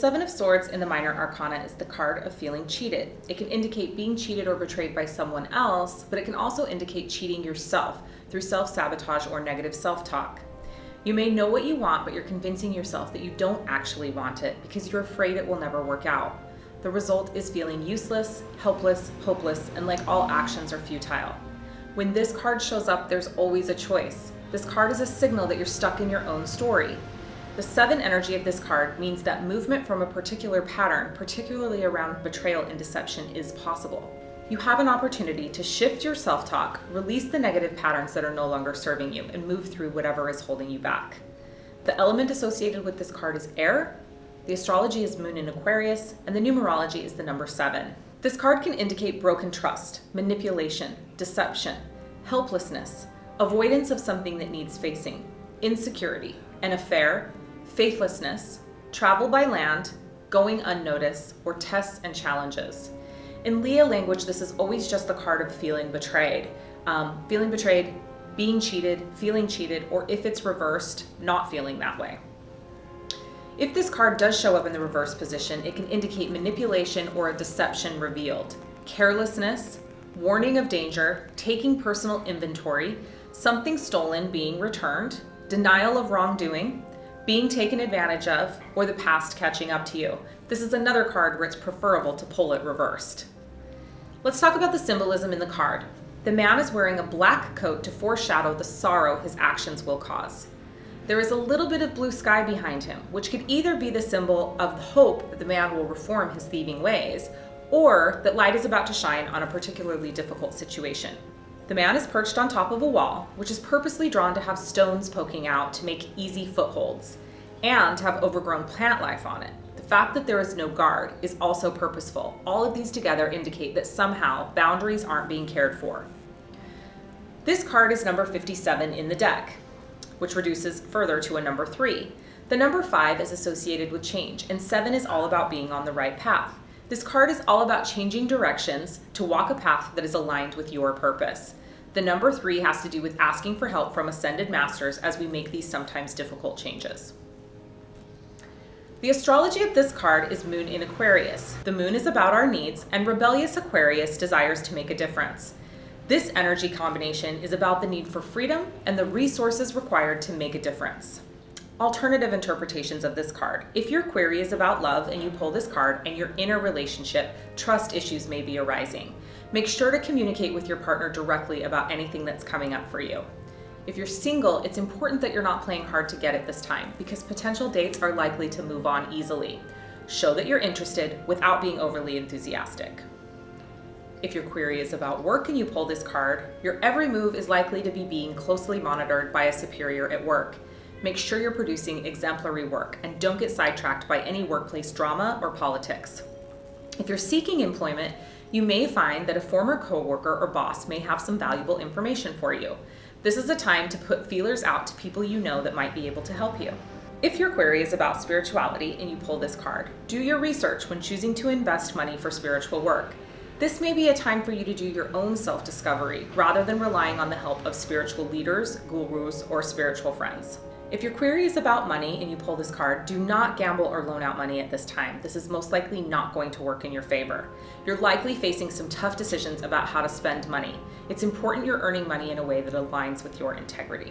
Seven of Swords in the Minor Arcana is the card of feeling cheated. It can indicate being cheated or betrayed by someone else, but it can also indicate cheating yourself through self-sabotage or negative self-talk. You may know what you want, but you're convincing yourself that you don't actually want it because you're afraid it will never work out. The result is feeling useless, helpless, hopeless, and like all actions are futile. When this card shows up, there's always a choice. This card is a signal that you're stuck in your own story. The 7 energy of this card means that movement from a particular pattern, particularly around betrayal and deception, is possible. You have an opportunity to shift your self-talk, release the negative patterns that are no longer serving you, and move through whatever is holding you back. The element associated with this card is air, the astrology is Moon in Aquarius, and the numerology is the number 7. This card can indicate broken trust, manipulation, deception, helplessness, avoidance of something that needs facing, insecurity, an affair, faithlessness, travel by land, going unnoticed, or tests and challenges. In Leo language, this is always just the card of feeling betrayed. Being cheated, feeling cheated, or if it's reversed, not feeling that way. If this card does show up in the reverse position, it can indicate manipulation or a deception revealed, carelessness, warning of danger, taking personal inventory, something stolen being returned, denial of wrongdoing, being taken advantage of, or the past catching up to you. This is another card where it's preferable to pull it reversed. Let's talk about the symbolism in the card. The man is wearing a black coat to foreshadow the sorrow his actions will cause. There is a little bit of blue sky behind him, which could either be the symbol of the hope that the man will reform his thieving ways, or that light is about to shine on a particularly difficult situation. The man is perched on top of a wall, which is purposely drawn to have stones poking out to make easy footholds, and to have overgrown plant life on it. The fact that there is no guard is also purposeful. All of these together indicate that somehow boundaries aren't being cared for. This card is number 57 in the deck, which reduces further to a number 3. The number 5 is associated with change, and 7 is all about being on the right path. This card is all about changing directions to walk a path that is aligned with your purpose. The number 3 has to do with asking for help from ascended masters as we make these sometimes difficult changes. The astrology of this card is Moon in Aquarius. The moon is about our needs, and rebellious Aquarius desires to make a difference. This energy combination is about the need for freedom and the resources required to make a difference. Alternative interpretations of this card. If your query is about love and you pull this card and you're in a relationship, trust issues may be arising. Make sure to communicate with your partner directly about anything that's coming up for you. If you're single, it's important that you're not playing hard to get at this time because potential dates are likely to move on easily. Show that you're interested without being overly enthusiastic. If your query is about work and you pull this card, your every move is likely to be being closely monitored by a superior at work. Make sure you're producing exemplary work and don't get sidetracked by any workplace drama or politics. If you're seeking employment, you may find that a former coworker or boss may have some valuable information for you. This is a time to put feelers out to people you know that might be able to help you. If your query is about spirituality and you pull this card, do your research when choosing to invest money for spiritual work. This may be a time for you to do your own self-discovery rather than relying on the help of spiritual leaders, gurus, or spiritual friends. If your query is about money and you pull this card, do not gamble or loan out money at this time. This is most likely not going to work in your favor. You're likely facing some tough decisions about how to spend money. It's important you're earning money in a way that aligns with your integrity.